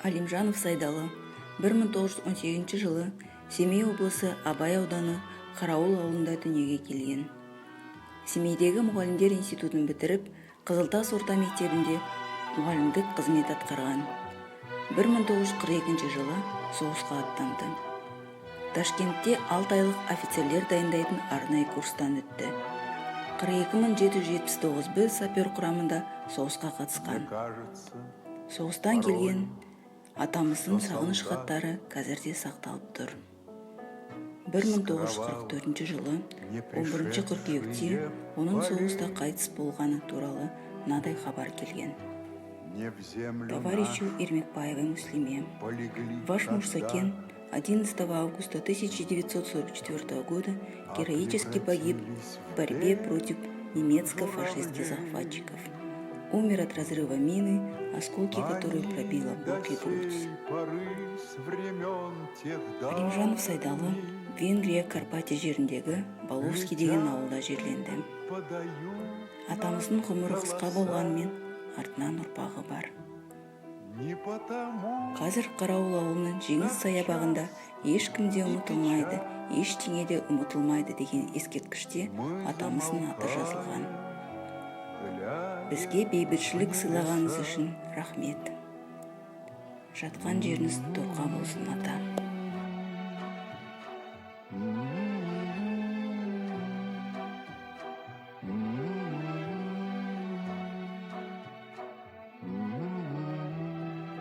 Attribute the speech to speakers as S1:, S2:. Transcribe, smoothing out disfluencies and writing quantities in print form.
S1: Алимжанов Сайдалы 1918 жылы Семей облысы Абай ауданы Қарауыл ауылында дүниеге келген. Семейдегі мұғалімдер институтын бітіріп, Қызылтас орта мектебінде мұғалімдік қызмет атқарған. 1942 жылы соғысқа аттанды. Ташкентте 6 айлық офицерлер дайындайтын арнайы курстан өтті. 42.779 Б сапер құрамында соғысқа қатысқан. Соғыстан келген атамыздың сағыныш хаттары қазірде сақталып тұр. 1944 жылы 11 қыркүйекте оның соғыста қайтыс болғаны туралы мынадай хабар келген. Товарищу Ермекбаевой Муслиме, ваш муж Сакен 11 августа 1944 года героически погиб в борьбе против немецко-фашистских захватчиков. Умер от разрыва мины, осколки которой пробила бок и грудь. Алимжанов Сайдалы Венгрия Карпатия жеріндегі Баловский деген ауылда жерленді. Атамыздың ғұмыры қысқа болғанымен артынан ұрпағы бар. Қазір Қарауыл ауылының жеңіс саябағында ешкімде ұмытылмайды, ештеңе де ұмытылмайды деген ескерткіште атамыздың аты жазылған. Бізге бейбітшілік сыйлағаныңыз үшін рахмет. Жатқан жеріңіз торқа болсын, ата.